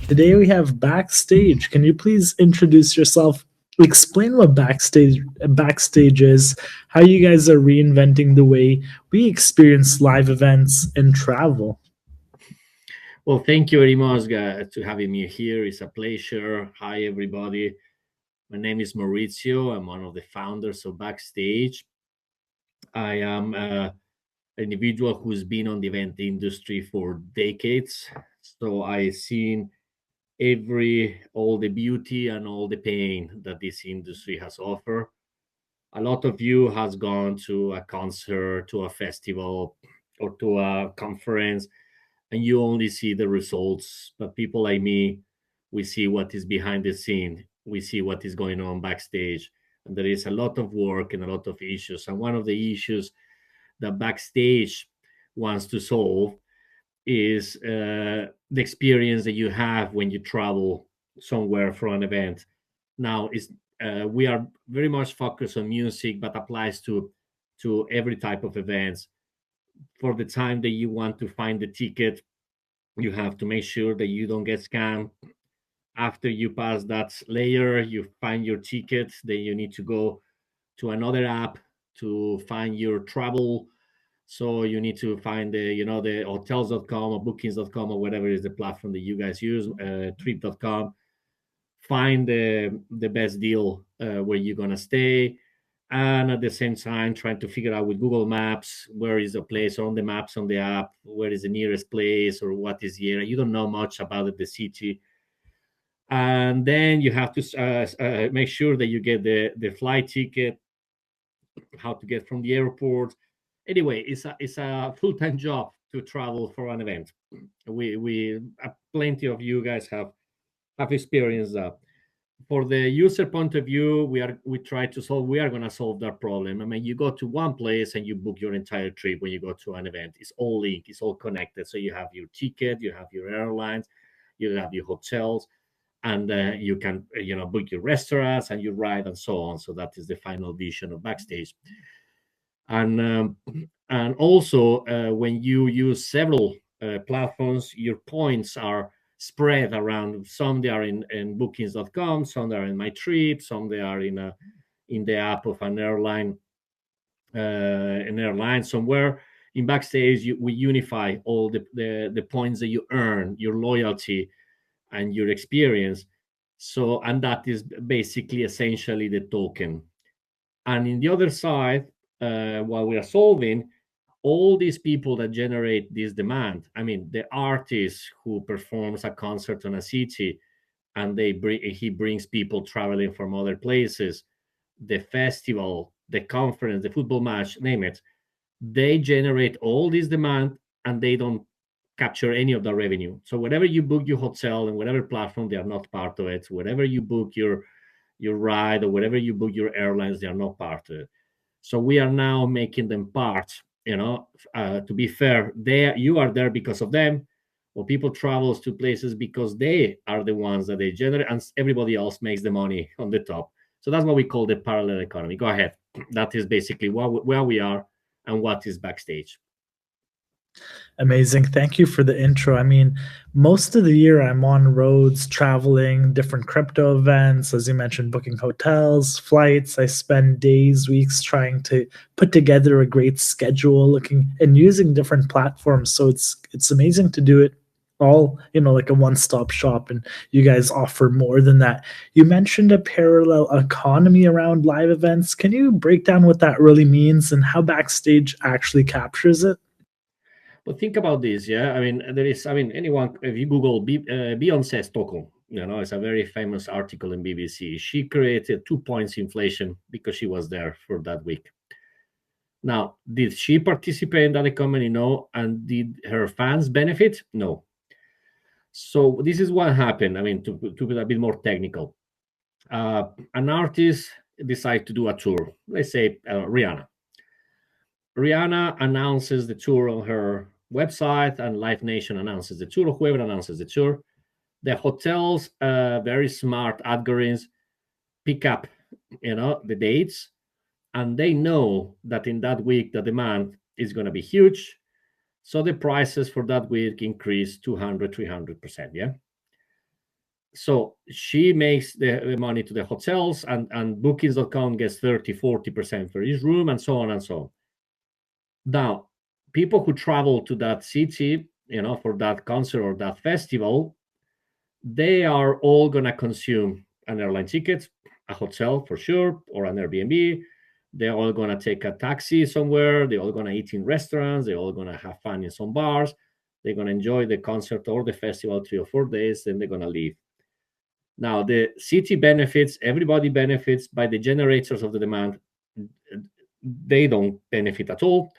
Today we have Backstage. Can you please introduce yourself? Explain what Backstage is, how you guys are reinventing the way we experience live events and travel. Well, thank you very much to having me here. It's a pleasure. Hi, everybody. My name is Maurizio. I'm one of the founders of Backstage. I am an individual who's been on the event industry for decades. So I've seen all the beauty and all the pain that this industry has offered. A lot of you has gone to a concert, to a festival, or to a conference, and you only see the results. But people like me, we see what is behind the scene. We see what is going on backstage, and there is a lot of work and a lot of issues. And one of the issues that Backstage wants to solve is the experience that you have when you travel somewhere for an event. Now, is we are very much focused on music, but applies to every type of events. For the time that you want to find the ticket, you have to make sure that you don't get scammed. After you pass that layer, you find your ticket, then you need to go to another app to find your travel. So you need to find the hotels.com or bookings.com or whatever is the platform that you guys use, trip.com. Find the best deal where you're going to stay, and at the same time trying to figure out with Google Maps where is the place on the maps on the app, where is the nearest place or what is the area. You don't know much about it, the city. And then you have to make sure that you get the flight ticket, how to get from the airport. Anyway, it's a full-time job to travel for an event. We plenty of you guys have experienced that. For the user point of view, we are going to solve that problem. I mean, you go to one place and you book your entire trip. When you go to an event, it's all linked, it's all connected. So you have your ticket, you have your airlines, you have your hotels, and you can book your restaurants and your ride and so on. So that is the final vision of Backstage. And um, and also, when you use several platforms, your points are spread around. Some they are in bookings.com, some they are in my trip, some they are in the app of an airline somewhere. In Backstage, we unify all the points that you earn, your loyalty and your experience. So, and that is basically essentially the token. And in the other side, while we are solving all these people that generate this demand, I mean, the artist who performs a concert on a city, and he brings people traveling from other places, the festival, the conference, the football match, name it, they generate all this demand, and they don't capture any of the revenue. So whenever you book your hotel and whatever platform, they are not part of it. Wherever you book your ride or wherever you book your airlines, they are not part of it. So we are now making them part. To be fair, you are there because of them. Or people travels to places because they are the ones that they generate, and everybody else makes the money on the top. So that's what we call the parallel economy. Go ahead. That is basically where we are and what is Backstage. Amazing. Thank you for the intro. I mean, most of the year I'm on roads, traveling, different crypto events, as you mentioned, booking hotels, flights. I spend days, weeks trying to put together a great schedule, looking and using different platforms. So it's amazing to do it all, like a one-stop shop, and you guys offer more than that. You mentioned a parallel economy around live events. Can you break down what that really means and how Backstage actually captures it? But think about this, yeah. I mean, anyone, if you Google Beyonce Stockholm, it's a very famous article in BBC. She created 2 points inflation because she was there for that week. Now, did she participate in that economy? No. And did her fans benefit? No. So this is what happened. I mean, to be a bit more technical, an artist decide to do a tour. Let's say Rihanna. Rihanna announces the tour on her website, and Live Nation announces the tour, or whoever announces the tour. The hotels, very smart algorithms, pick up, the dates, and they know that in that week the demand is going to be huge. So the prices for that week increase 200, 300%. Yeah. So she makes the money to the hotels, and bookings.com gets 30-40% for each room, and so on and so on. Now, people who travel to that city, for that concert or that festival, they are all going to consume an airline ticket, a hotel for sure, or an Airbnb. They're all going to take a taxi somewhere. They're all going to eat in restaurants. They're all going to have fun in some bars. They're going to enjoy the concert or the festival 3 or 4 days, then they're going to leave. Now, the city benefits, everybody benefits, by the generators of the demand. They don't benefit at all.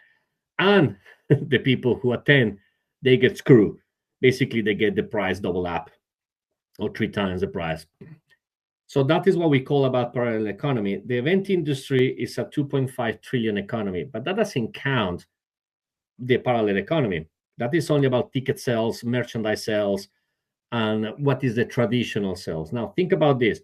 And the people who attend, they get screwed. Basically, they get the price double up or 3 times the price. So that is what we call about parallel economy. The event industry is a 2.5 trillion economy, but that doesn't count the parallel economy. That is only about ticket sales, merchandise sales, and what is the traditional sales. Now, think about this.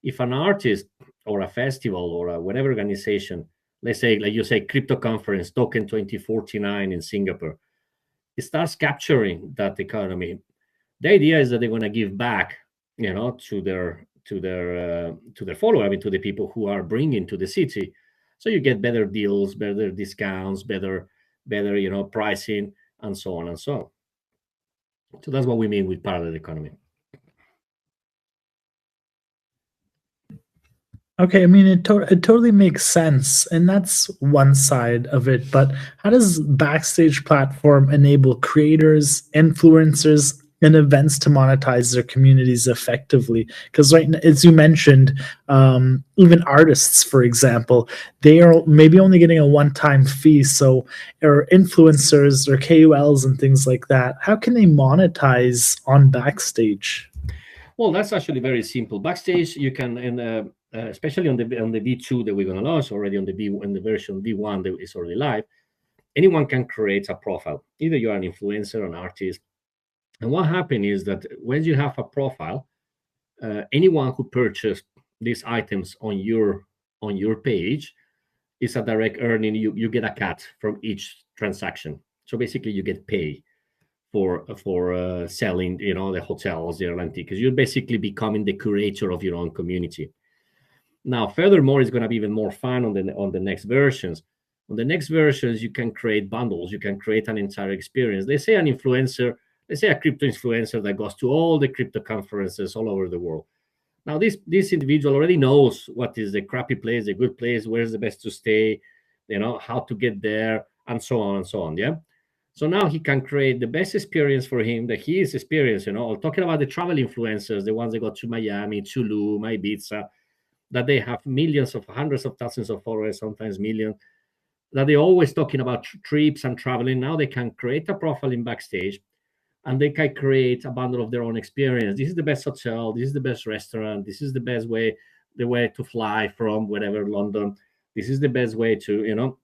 If an artist or a festival or a whatever organization, let's say, like you say, crypto conference, token 2049 in Singapore, it starts capturing that economy. The idea is that they're going to give back, to their follower, to the people who are bringing to the city. So you get better deals, better discounts, better pricing, and so on and so on. So that's what we mean with parallel economy. Okay, I mean, it totally makes sense, and that's one side of it. But how does Backstage platform enable creators, influencers, and events to monetize their communities effectively? Because right now, as you mentioned, even artists, for example, they are maybe only getting a one-time fee. So, or influencers or KOLs and things like that, how can they monetize on Backstage? Well, that's actually very simple. Backstage, you can, especially on the V2 that we're going to launch already, on the version V1 that is already live, anyone can create a profile. Either you're an influencer, an artist, and what happens is that when you have a profile, anyone who purchased these items on your page is a direct earning. You get a cut from each transaction. So basically, you get paid for selling, the hotels, the airline tickets. You're basically becoming the curator of your own community. Now, furthermore, it's going to be even more fun on the next versions. On the next versions, you can create bundles. You can create an entire experience. Let's say a crypto influencer that goes to all the crypto conferences all over the world. Now, this individual already knows what is the crappy place, the good place, where's the best to stay, how to get there, and so on and so on. Yeah. So now he can create the best experience for him that he is experienced. Talking about the travel influencers, the ones that go to Miami, Tulum, Ibiza, that they have millions of hundreds of thousands of followers, sometimes millions, that they're always talking about trips and traveling. Now they can create a profile in Backstage, and they can create a bundle of their own experience. This is the best hotel. This is the best restaurant. This is the best way, to fly from whatever, London. This is the best way to,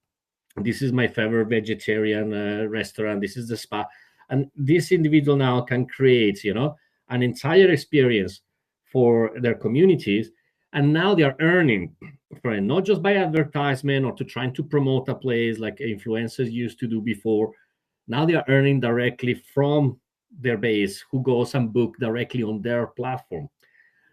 this is my favorite vegetarian restaurant. This is the spa. And this individual now can create, an entire experience for their communities. And now they are earning for it, not just by advertisement or to trying to promote a place like influencers used to do before. Now they are earning directly from their base, who goes and book directly on their platform.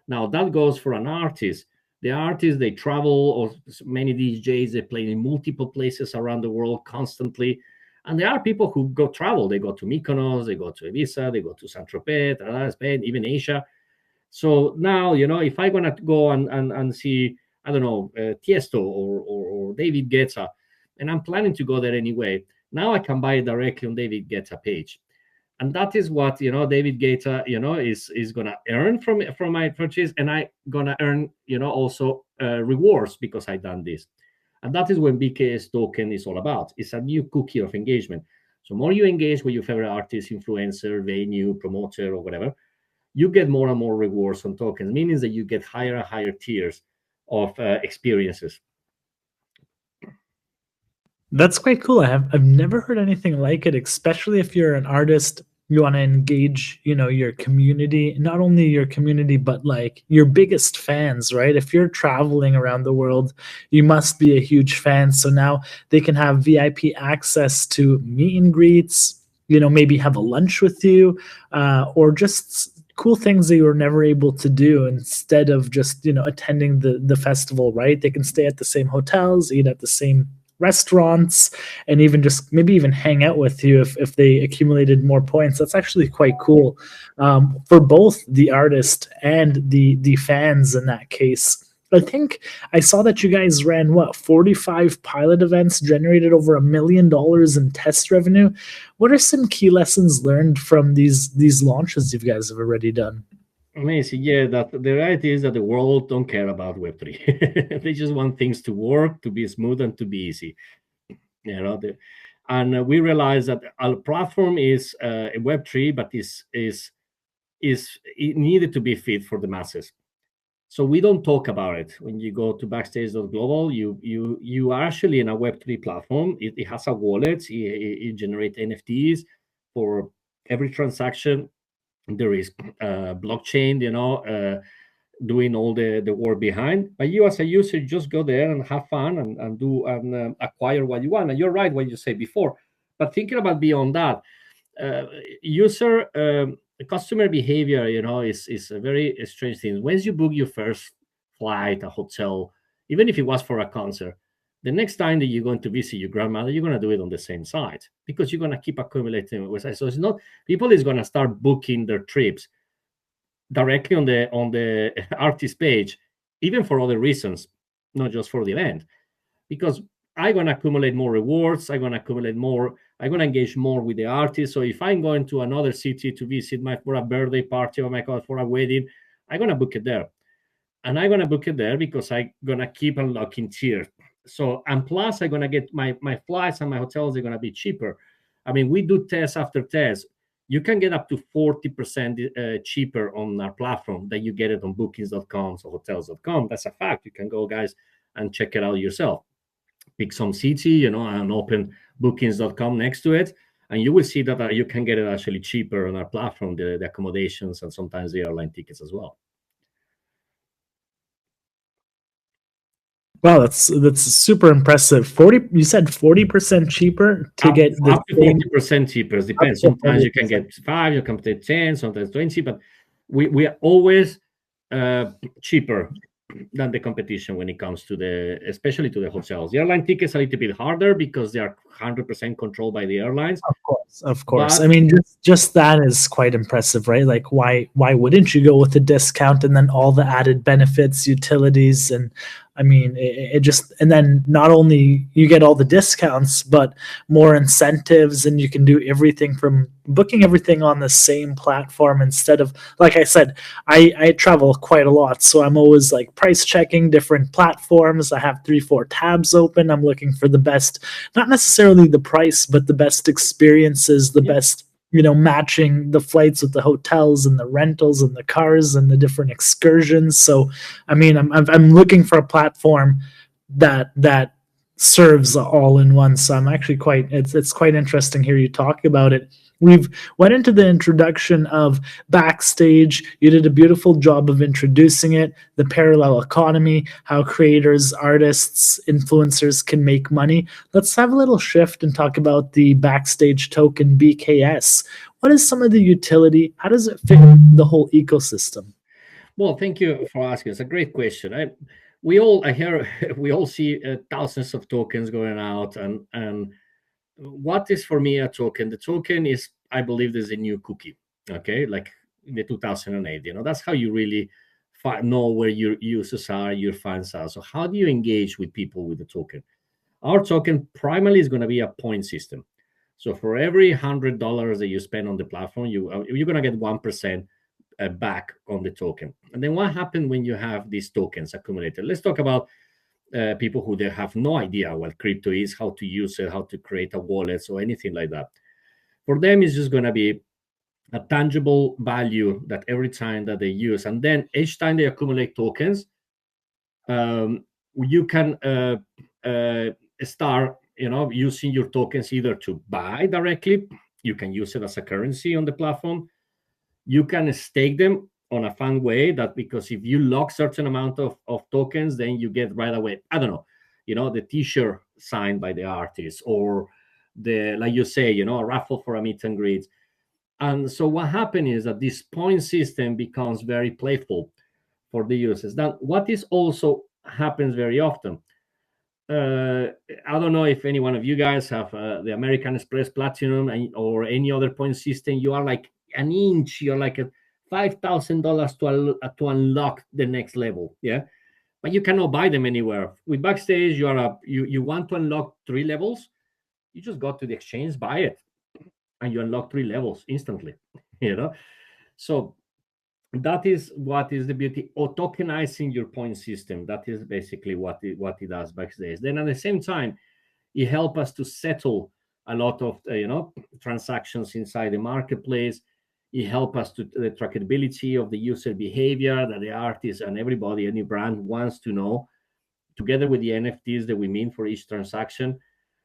Now that goes for an artist. The artists, they travel, or many DJs, they play in multiple places around the world constantly. And there are people who go travel. They go to Mykonos, they go to Ibiza, they go to Saint-Tropez, Spain, even Asia. So now, if I'm going to go and see, I don't know, Tiesto or David Guetta, and I'm planning to go there anyway, now I can buy it directly on David Guetta page. And that is what, David Guetta, is going to earn from my purchase. And I going to earn, also rewards because I done this. And that is what BKS token is all about. It's a new cookie of engagement. So more you engage with your favorite artist, influencer, venue, promoter, or whatever, you get more and more rewards on tokens, meaning that you get higher and higher tiers of experiences. That's quite cool. I've never heard anything like it, especially if you're an artist, you want to engage, your community, not only your community, but like your biggest fans, right? If you're traveling around the world, you must be a huge fan. So now they can have VIP access to meet and greets, maybe have a lunch with you, or just cool things they were never able to do instead of just attending the festival, right? They can stay at the same hotels, eat at the same restaurants, and even just maybe even hang out with you if they accumulated more points. That's actually quite cool, for both the artist and the fans in that case. I think I saw that you guys ran 45 pilot events, generated over $1 million in test revenue. What are some key lessons learned from these launches you guys have already done? Amazing. Yeah, that the reality is that the world don't care about Web3. They just want things to work, to be smooth, and to be easy. And we realize that our platform is a Web3, but is it needed to be fit for the masses. So we don't talk about it. When you go to Backstage.global, you are actually in a Web3 platform. It has a wallet. It generates NFTs for every transaction. There is blockchain, doing all the work behind. But you as a user, just go there and have fun and do and acquire what you want. And you're right what you said before. But thinking about beyond that, user customer behavior, is a very strange thing. Once you book your first flight, a hotel, even if it was for a concert, the next time that you're going to visit your grandmother, you're going to do it on the same site because you're going to keep accumulating websites. So it's not people is going to start booking their trips directly on the artist page, even for other reasons, not just for the event, because I'm going to accumulate more rewards. I'm going to accumulate more. I'm going to engage more with the artist. So if I'm going to another city to visit for a birthday party, or my God, for a wedding, I'm going to book it there. And I'm going to book it there because I'm going to keep unlocking tiers. So, and plus I'm going to get my flights and my hotels are going to be cheaper. I mean, we do test after test. You can get up to 40% cheaper on our platform than you get it on bookings.com or hotels.com. That's a fact. You can go, guys, and check it out yourself. Pick some city, and open bookings.com next to it. And you will see that you can get it actually cheaper on our platform, the accommodations and sometimes the airline tickets as well. Wow, that's super impressive. 40, you said 40% cheaper to get up to 40% cheaper. It depends. Sometimes you can get 5, you can get 10, sometimes 20, but we are always cheaper than the competition when it comes to especially to the hotels. The airline tickets are a little bit harder because they are 100% controlled by the airlines. Of course. I mean, just that is quite impressive, right? Like, why wouldn't you go with a discount and then all the added benefits, utilities, and I mean, it just, and then not only you get all the discounts, but more incentives, and you can do everything from booking everything on the same platform instead of, like I said, I travel quite a lot, so I'm always like price checking different platforms. I have 3-4 tabs open. I'm looking for the best, not necessarily the price, but the best experiences, the best, matching the flights with the hotels and the rentals and the cars and the different excursions. So, I mean, I'm looking for a platform that serves all in one. So I'm actually it's quite interesting here you talk about it. We've went into the introduction of Backstage. You did a beautiful job of introducing it, the parallel economy, how creators, artists, influencers can make money. Let's have a little shift and talk about the Backstage token, BKS. What is some of the utility? How does it fit the whole ecosystem? Well, thank you for asking. It's a great question. We all see thousands of tokens going out, and what is for me a token? The token is, I believe, there's a new cookie. Okay, like in the 2008. That's how you really know where your users are, your fans are. So how do you engage with people with the token? Our token primarily is going to be a point system. So for every $100 that you spend on the platform, you're going to get 1% back on the token. And then what happens when you have these tokens accumulated? Let's talk about people who they have no idea what crypto is, how to use it, how to create a wallet, or anything like that. For them, it's just going to be a tangible value that every time that they use, and then each time they accumulate tokens, you can start, using your tokens either to buy directly. You can use it as a currency on the platform. You can stake them on a fun way, that because if you lock certain amount of tokens, then you get right away, I don't know, the t-shirt signed by the artist, or like you say, a raffle for a meet and greet. And so what happened is that this point system becomes very playful for the users. Now, what is also happens very often, I don't know if any one of you guys have the American Express Platinum or any other point system. You are like an inch, you're like a $5,000 to unlock the next level. Yeah. But you cannot buy them anywhere. With Backstage, you want to unlock 3 levels, you just go to the exchange, buy it, and you unlock 3 levels instantly. You know, so that is what is the beauty of tokenizing your point system. That is basically what it does Backstage. Then at the same time, it helps us to settle a lot of transactions inside the marketplace. It helps us to the trackability of the user behavior that the artist and everybody, any brand wants to know, together with the NFTs that we mean for each transaction.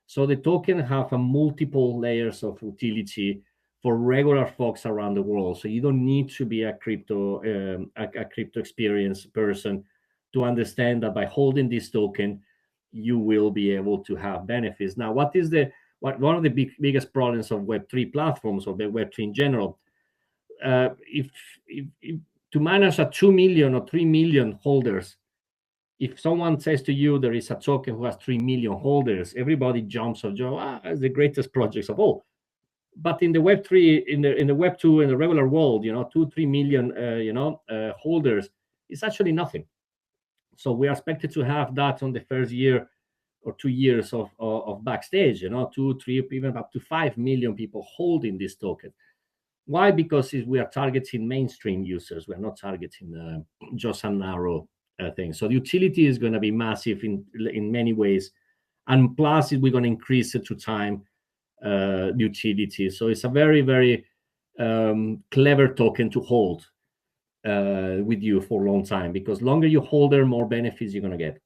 So the token have a multiple layers of utility for regular folks around the world. So you don't need to be a crypto experienced person to understand that by holding this token, you will be able to have benefits. Now, one of the biggest problems of Web3 platforms, or the Web3 in general, if to manage a 2 million or 3 million holders, if someone says to you there is a token who has 3 million holders, everybody jumps on Joe. It's the greatest projects of all. But in the Web3, in the Web2, in the regular world, 2-3 million, holders is actually nothing. So we are expected to have that on the first year or 2 years of Backstage. 2, 3, even up to 5 million people holding this token. Why? Because we are targeting mainstream users. We are not targeting just a narrow thing. So the utility is going to be massive in many ways, and plus we're going to increase it to time utility. So it's a very, very clever token to hold with you for a long time, because longer you hold there, more benefits you're going to get.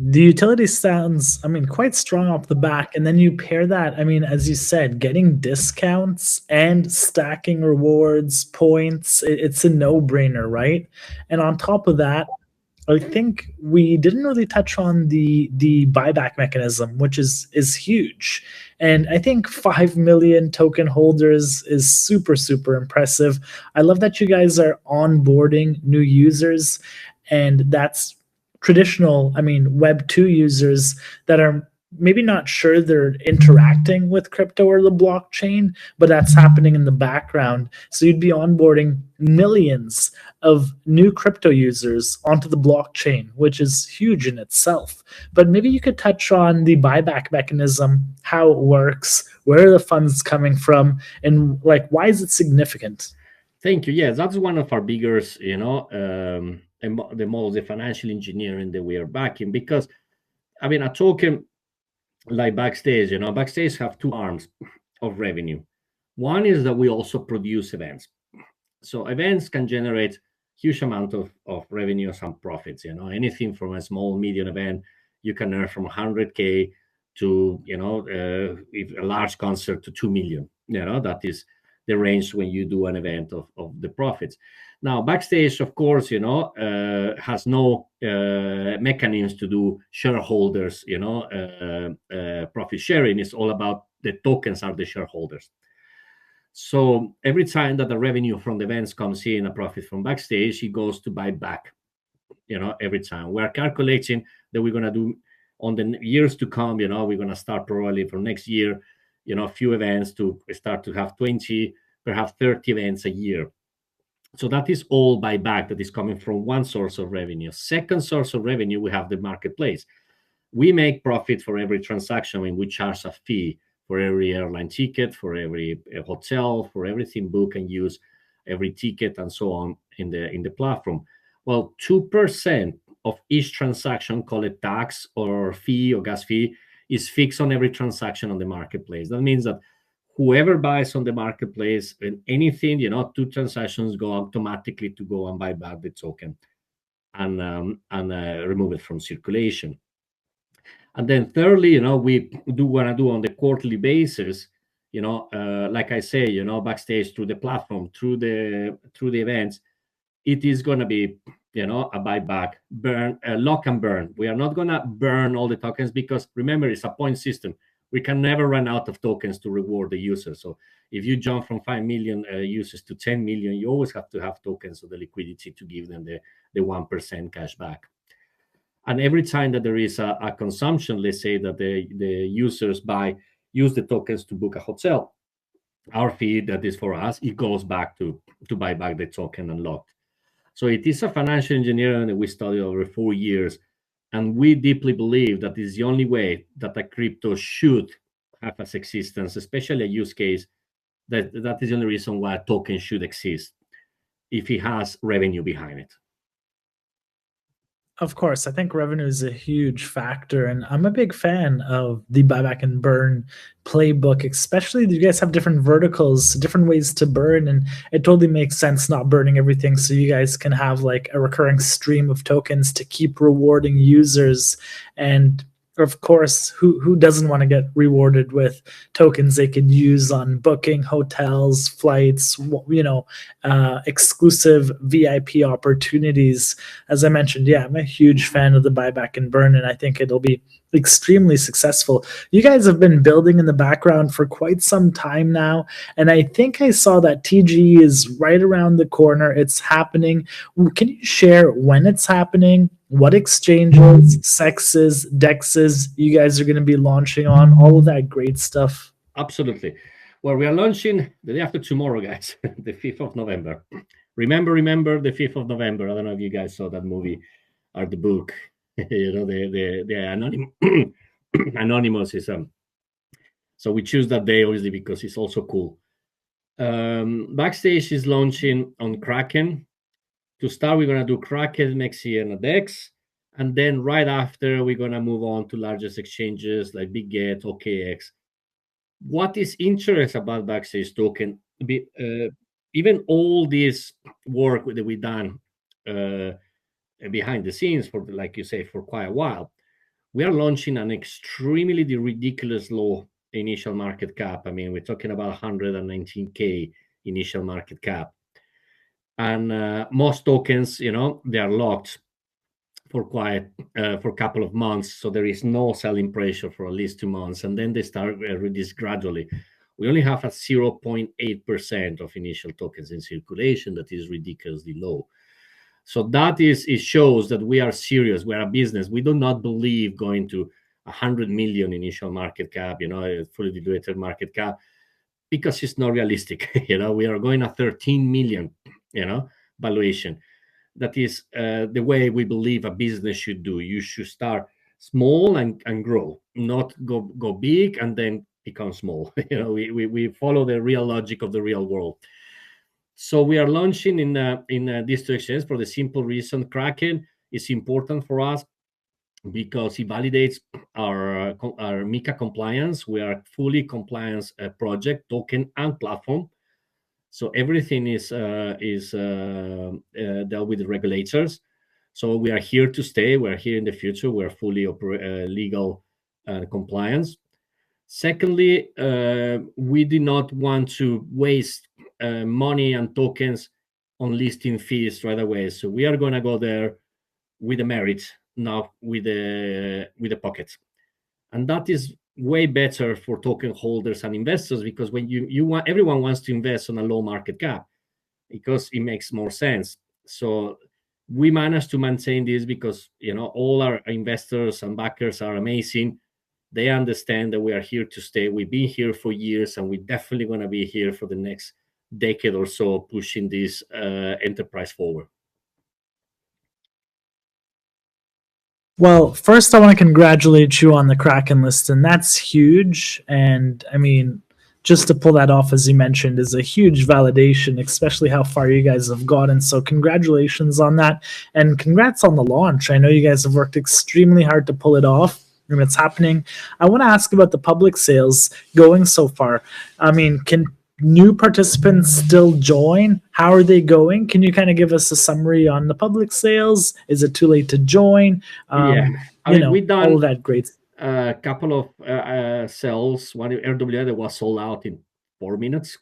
The utility sounds, quite strong off the back. And then you pair that, as you said, getting discounts and stacking rewards, points, it's a no-brainer, right? And on top of that, I think we didn't really touch on the buyback mechanism, which is huge. And I think 5 million token holders is super, super impressive. I love that you guys are onboarding new users, and that's traditional, Web2 users that are maybe not sure they're interacting with crypto or the blockchain, but that's happening in the background. So you'd be onboarding millions of new crypto users onto the blockchain, which is huge in itself. But maybe you could touch on the buyback mechanism, how it works, where are the funds coming from, and why is it significant? Thank you. Yes, that's one of our biggest, the models, the financial engineering that we are backing, because a token like Backstage, Backstage have 2 arms of revenue. One is that we also produce events. So events can generate huge amount of revenues and profits. Anything from a small, medium event, you can earn from 100K to, if a large concert, to 2 million. That is the range when you do an event of the profits. Now, Backstage, of course, has no mechanisms to do shareholders, profit sharing. It's all about the tokens are the shareholders. So every time that the revenue from the events comes in, a profit from Backstage, it goes to Buyback. Every time we're calculating that we're going to do on the years to come, we're going to start probably for next year, a few events to start to have 20, perhaps 30 events a year. So that is all Buyback that is coming from one source of revenue. Second source of revenue, we have the marketplace. We make profit for every transaction when we charge a fee for every airline ticket, for every hotel, for everything book and use, every ticket and so on in the platform. Well, 2% of each transaction, call it tax or fee or gas fee, is fixed on every transaction on the marketplace. That means that whoever buys on the marketplace and anything, 2 transactions go automatically to go and buy back the token and remove it from circulation. And then thirdly, we do want to do on the quarterly basis, like I say, Backstage through the platform, through the events, it is going to be, a buyback, burn, lock and burn. We are not going to burn all the tokens because remember, it's a point system. we can never run out of tokens to reward the user. So if you jump from 5 million users to 10 million, you always have to have tokens of the liquidity to give them the 1% cash back. And every time that there is a consumption, let's say that the users use the tokens to book a hotel, our fee that is for us, it goes back to buy back the token unlocked. So it is a financial engineering that we studied over 4 years, and we deeply believe that is the only way that a crypto should have its existence, especially a use case that is the only reason why a token should exist, if it has revenue behind it. Of course, I think revenue is a huge factor, and I'm a big fan of the buyback and burn playbook, especially you guys have different verticals, different ways to burn, and it totally makes sense not burning everything so you guys can have like a recurring stream of tokens to keep rewarding users. And of course, who doesn't want to get rewarded with tokens they could use on booking hotels, flights, exclusive VIP opportunities? As I mentioned, yeah, I'm a huge fan of the buyback and burn, and I think it'll be extremely successful. You guys have been building in the background for quite some time now, and I think I saw that TGE is right around the corner. It's happening. Can you share when it's happening, what exchanges, sexes, dexes you guys are going to be launching on, all of that great stuff? Absolutely. Well, we are launching the day after tomorrow, guys, the 5th of November. Remember the 5th of November. I don't know if you guys saw that movie or the book. The Anonymous is so we choose that day obviously because it's also cool. Backstage is launching on Kraken. To start, we're going to do Kraken, Mexi, and a DEX. And then right after, we're going to move on to largest exchanges like BitGet, OKX. What is interesting about Backstage token, even all this work that we've done behind the scenes for, like you say, for quite a while, we are launching an extremely ridiculous low initial market cap. I mean, we're talking about 119K initial market cap. And most tokens, they are locked for a couple of months, so there is no selling pressure for at least 2 months, and then they start release gradually. We only have a 0.8% of initial tokens in circulation. That is ridiculously low. So it shows that we are serious. We are a business. We do not believe going to 100 million initial market cap, fully diluted market cap, because it's not realistic. We are going at 13 million, valuation. That is the way we believe a business should do. You should start small and grow, not go big and then become small. We follow the real logic of the real world. So we are launching in these two exchanges for the simple reason Kraken is important for us because it validates our MiCA compliance. We are fully compliance project, token, and platform. So everything is dealt with the regulators. So we are here to stay. We're here in the future. We're fully legal compliance. Secondly, we do not want to waste money and tokens on listing fees right away. So we are going to go there with the merit, not with the pockets. And that is way better for token holders and investors, because when everyone wants to invest on a low market cap because it makes more sense. So we managed to maintain this because all our investors and backers are amazing. They understand that we are here to stay. We've been here for years, and we're definitely going to be here for the next decade or so, pushing this enterprise forward. Well, first I want to congratulate you on the Kraken list, and that's huge. And I mean, just to pull that off, as you mentioned, is a huge validation, especially how far you guys have gotten. So congratulations on that, and congrats on the launch. I know you guys have worked extremely hard to pull it off, and it's happening. I want to ask about the public sales going so far. I mean, can new participants still join? How are they going? Can you kind of give us a summary on the public sales? Is it too late to join? We've done all of that great. A couple of sales. One RWA that was sold out in 4 minutes,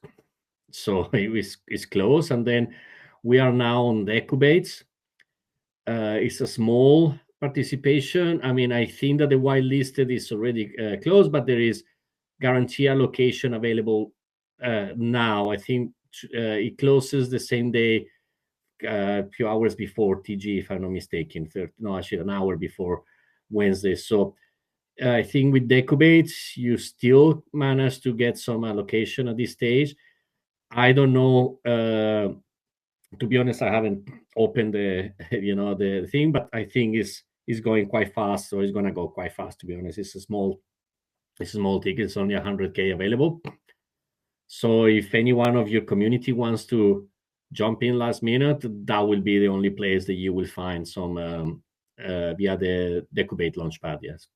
so it's close. And then we are now on the Ecubates. It's a small participation. I mean, I think that the whitelisted is already closed, but there is guarantee allocation available now. I think it closes the same day, a few hours before TG, if I'm not mistaken. No, actually, an hour before Wednesday. So I think with Decubate, you still manage to get some allocation at this stage. I don't know. To be honest, I haven't opened the the thing, but I think it's going quite fast, so it's gonna go quite fast. To be honest, it's a small ticket. It's only 100K available. So if any one of your community wants to jump in last minute, that will be the only place that you will find some via the Decubate Launchpad. Yes.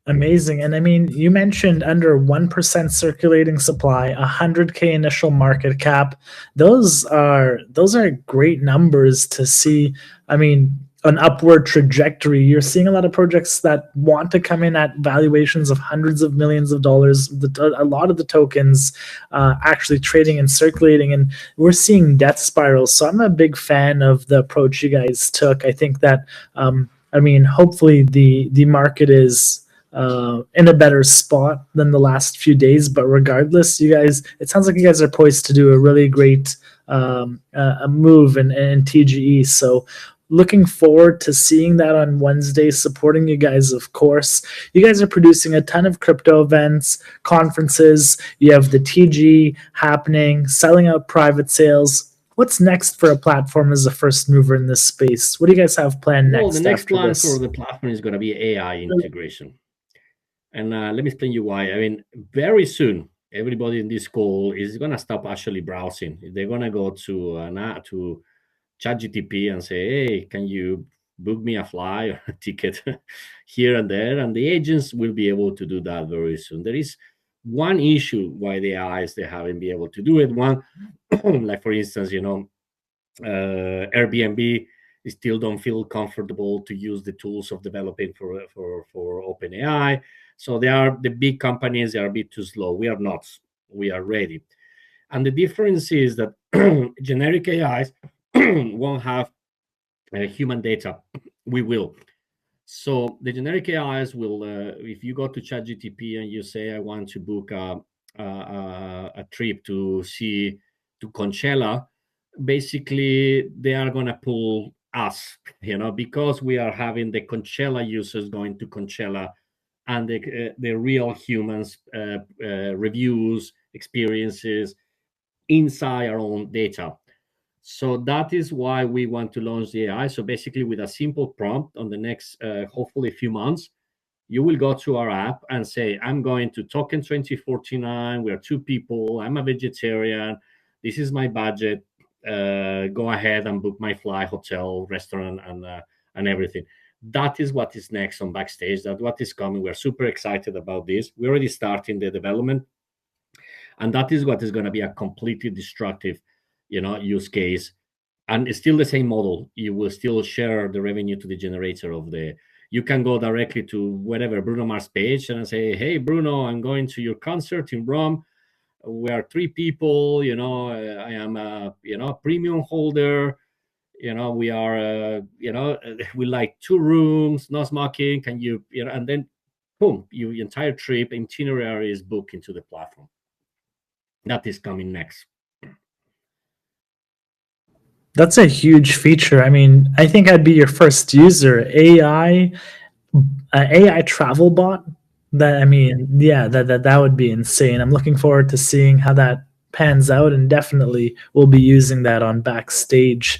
Amazing. And I mean, you mentioned under 1% circulating supply, 100K initial market cap. Those are great numbers to see. I mean, an upward trajectory. You're seeing a lot of projects that want to come in at valuations of hundreds of millions of dollars. A lot of the tokens actually trading and circulating, and we're seeing death spirals. So I'm a big fan of the approach you guys took. I think that, I mean, hopefully the market is in a better spot than the last few days. But regardless, you guys, it sounds like you guys are poised to do a really great a move in TGE. So looking forward to seeing that on Wednesday, supporting you guys, of course. You guys are producing a ton of crypto events, conferences. You have the TG happening, selling out private sales. What's next for a platform as a first mover in this space? What do you guys have planned next? Well, the next plan this? for the platform is going to be AI integration. And let me explain you why. I mean, very soon, everybody in this call is going to stop actually browsing. They're going to go to ChatGPT and say, hey, can you book me a flight or a ticket here and there? And the agents will be able to do that very soon. There is one issue why the AIs, they haven't been able to do it. One, like for instance, Airbnb still don't feel comfortable to use the tools of developing for OpenAI. So they are the big companies, they are a bit too slow. We are not. We are ready. And the difference is that generic AIs won't have human data. We will. So the generic AIs will, if you go to ChatGPT and you say, I want to book a trip to Coachella, basically they are going to pull us, because we are having the Coachella users going to Coachella and the real humans reviews, experiences inside our own data. So that is why we want to launch the AI. So basically with a simple prompt on the next, hopefully a few months, you will go to our app and say, I'm going to Token 2049. We're 2 people. I'm a vegetarian. This is my budget. Go ahead and book my flight, hotel, restaurant, and everything. That is what is next on Backstage. That's what is coming. We're super excited about this. We're already starting the development. And that is what is going to be a completely destructive, use case. And it's still the same model. You will still share the revenue to the generator of the... You can go directly to whatever, Bruno Mars page, and say, hey, Bruno, I'm going to your concert in Rome. We are 3 people, I am a, premium holder. We are, we like 2 rooms, no smoking. Can you, and then boom, your entire trip itinerary is booked into the platform. That is coming next. That's a huge feature. I mean, I think I'd be your first user. AI travel bot. That, I mean, yeah, that would be insane. I'm looking forward to seeing how that pans out, and definitely we'll be using that on Backstage.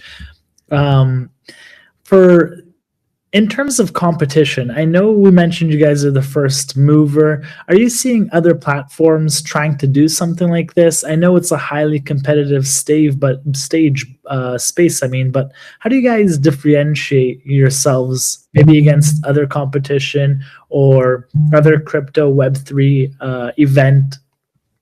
In terms of competition, I know we mentioned you guys are the first mover. Are you seeing other platforms trying to do something like this? I know it's a highly competitive space. But how do you guys differentiate yourselves, maybe against other competition or other crypto Web3 event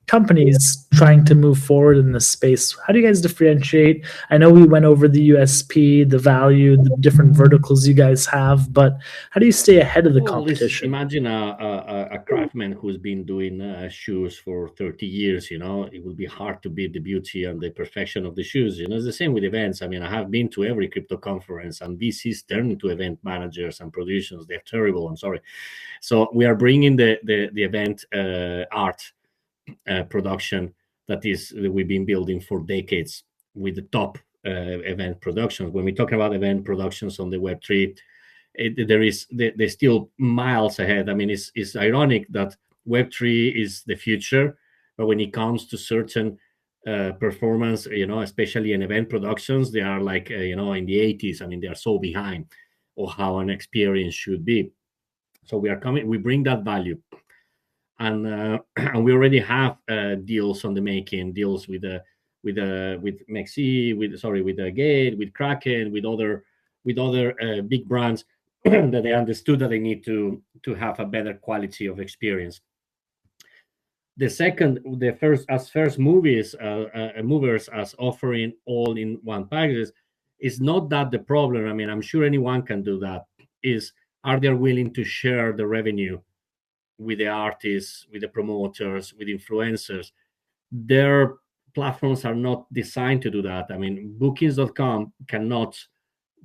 companies trying to move forward in this space. How do you guys differentiate? I know we went over the USP, the value, the different verticals you guys have, but how do you stay ahead of the Well, let's competition? imagine a craftsman who's been doing shoes for 30 years. It will be hard to beat the beauty and the perfection of the shoes. It's the same with events. I mean, I have been to every crypto conference, and VCs turn into event managers and producers. They're terrible. I'm sorry. So we are bringing the event art production that we've been building for decades with the top event productions. When we're talking about event productions on the Web3, they're still miles ahead. I mean, it's ironic that Web3 is the future, but when it comes to certain performance, especially in event productions, they are like in the 80s. I mean, they are so behind of how an experience should be. So we bring that value, and and we already have deals on the making, deals with Mexi, with Gate, with Kraken, with other big brands that they understood that they need to have a better quality of experience. The first movers as offering all in one packages is not that the problem. I mean, I'm sure anyone can do that. Is are they willing to share the revenue with the artists, with the promoters, with influencers? Their platforms are not designed to do that. I mean, bookings.com cannot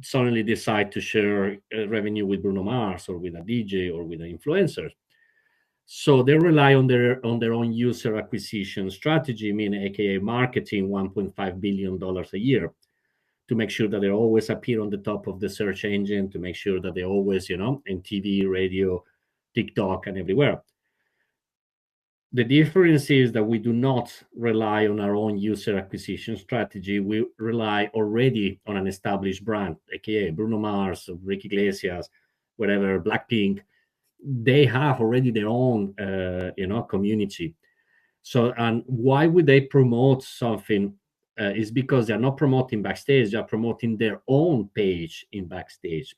suddenly decide to share revenue with Bruno Mars or with a DJ or with an influencer. So they rely on their own user acquisition strategy, meaning aka marketing $1.5 billion a year, to make sure that they always appear on the top of the search engine, to make sure that they always, in TV, radio, TikTok, and everywhere. The difference is that we do not rely on our own user acquisition strategy. We rely already on an established brand, aka Bruno Mars, Ricky Iglesias, whatever, Blackpink. They have already their own, community. So, and why would they promote something? Is because they are not promoting Backstage; they are promoting their own page in Backstage.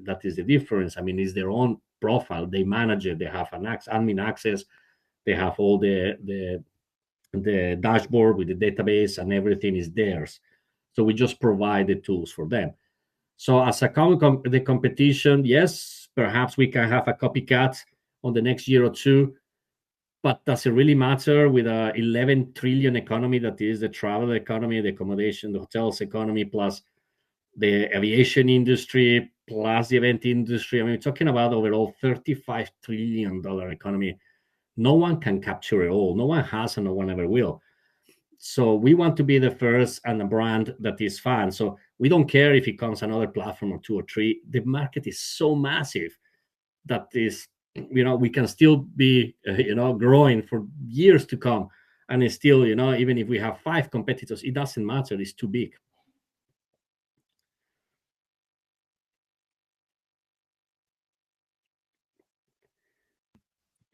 That is the difference. I mean, it's their own profile. They manage it. They have an admin access. They have all the dashboard with the database, and everything is theirs. So we just provide the tools for them. So as the competition, yes, perhaps we can have a copycat on the next year or two, but does it really matter with a 11 trillion economy that is the travel economy, the accommodation, the hotels economy, plus the aviation industry, plus the event industry? I mean, we're talking about overall $35 trillion economy. No one can capture it all. No one has, and no one ever will. So we want to be the first and a brand that is fun. So we don't care if it comes another platform or two or three. The market is so massive that we can still be growing for years to come, and it's still, even if we have 5 competitors, it doesn't matter. It's too big.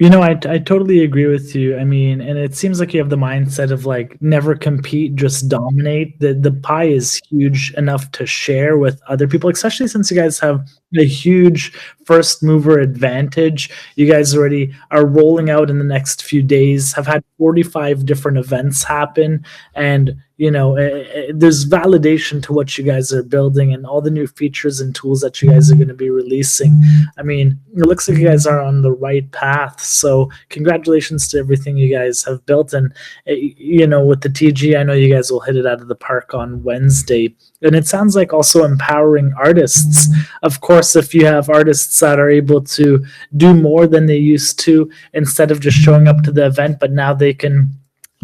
I totally agree with you. I mean, and it seems like you have the mindset of like never compete, just dominate. The pie is huge enough to share with other people, especially since you guys have a huge first mover advantage. You guys already are rolling out in the next few days, have had 45 different events happen, and there's validation to what you guys are building and all the new features and tools that you guys are going to be releasing. I mean, it looks like you guys are on the right path. So congratulations to everything you guys have built. And with the TG, I know you guys will hit it out of the park on Wednesday. And it sounds like also empowering artists. Of course, if you have artists that are able to do more than they used to, instead of just showing up to the event, but now they can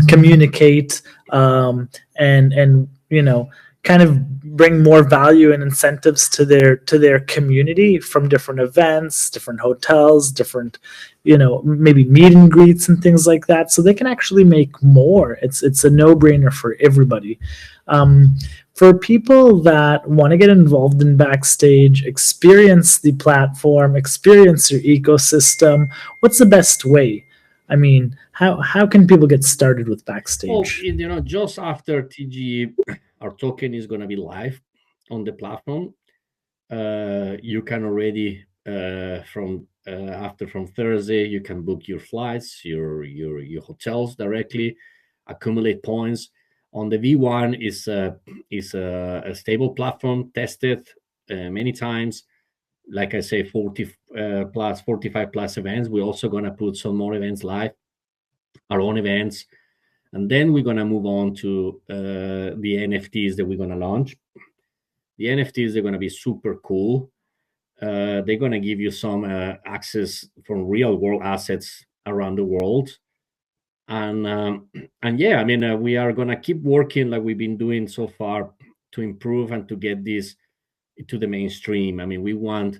communicate, and kind of bring more value and incentives to their community from different events, different hotels, different maybe meet and greets and things like that, so they can actually make more. It's a no-brainer for everybody. For people that want to get involved in Backstage, experience the platform, experience your ecosystem, what's the best way? I mean, how can people get started with Backstage? Well, just after TG, our token is going to be live on the platform. You can already from Thursday, you can book your flights, your hotels directly, accumulate points. On the V1 is a stable platform, tested many times. Like I say, 45 plus events. We're also gonna put some more events live, our own events, and then we're gonna move on to the NFTs that we're gonna launch. The NFTs are gonna be super cool. They're going to give you some access from real world assets around the world, and yeah, I mean, we are going to keep working like we've been doing so far to improve and to get this to the mainstream. I mean, we want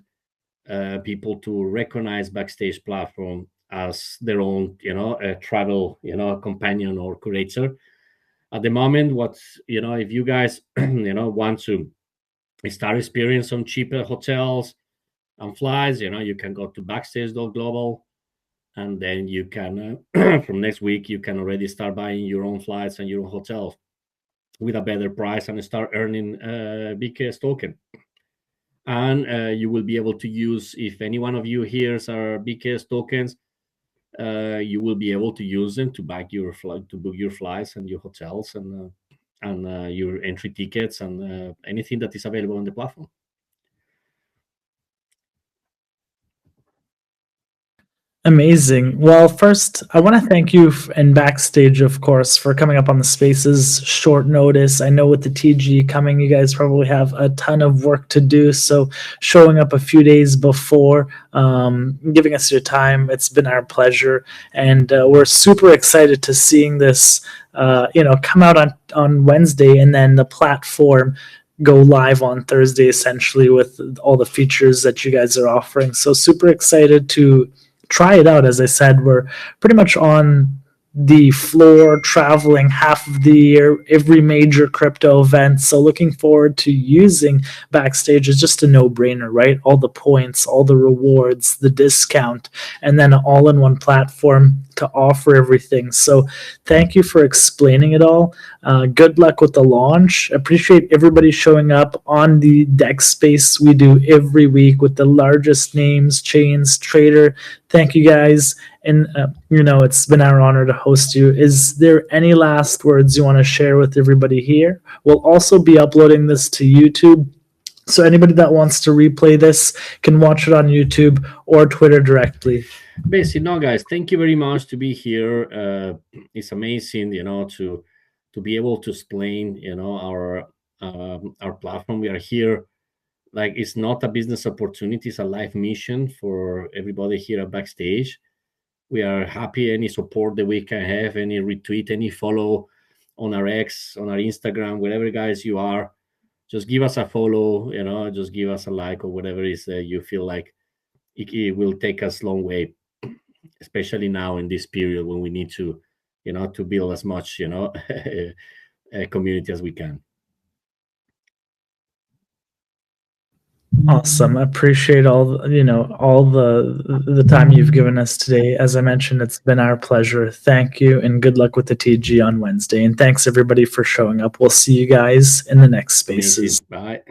people to recognize Backstage platform as their own, travel, companion or curator. At the moment, if you guys, want to start experience some cheaper hotels and flights, you can go to backstage.global, and then you can from next week you can already start buying your own flights and your own hotels with a better price and start earning BKS token. And you will be able to use, if any one of you here are BKS tokens, you will be able to use them to buy your flight, to book your flights and your hotels and your entry tickets and anything that is available on the platform. Amazing. Well, first, I want to thank you and Backstage, of course, for coming up on the spaces short notice. I know with the TG coming, you guys probably have a ton of work to do. So, showing up a few days before, giving us your time, it's been our pleasure. And we're super excited to seeing this, come out on Wednesday, and then the platform go live on Thursday, essentially, with all the features that you guys are offering. So, super excited to try it out. As I said, we're pretty much on the floor traveling half of the year, every major crypto event. So looking forward to using Backstage is just a no-brainer, right? All the points, all the rewards, the discount, and then an all-in-one platform to offer everything. So thank you for explaining it all. Good luck with the launch. Appreciate everybody showing up on the DEX space we do every week with the largest names, chains, trader. Thank you guys. And, it's been our honor to host you. Is there any last words you want to share with everybody here? We'll also be uploading this to YouTube. So anybody that wants to replay this can watch it on YouTube or Twitter directly. Basically, no, guys, thank you very much to be here. It's amazing, to be able to explain, our platform. We are here. Like, it's not a business opportunity, it's a life mission for everybody here at Backstage. We are happy any support that we can have, any retweet, any follow on our X, on our Instagram, wherever guys you are. Just give us a follow, just give us a like or whatever it is you feel like it will take us a long way, especially now in this period when we need to, to build as much, a community as we can. Awesome. I appreciate all the time you've given us today. As I mentioned, it's been our pleasure. Thank you, and good luck with the TG on Wednesday. And thanks everybody for showing up. We'll see you guys in the next spaces. Bye.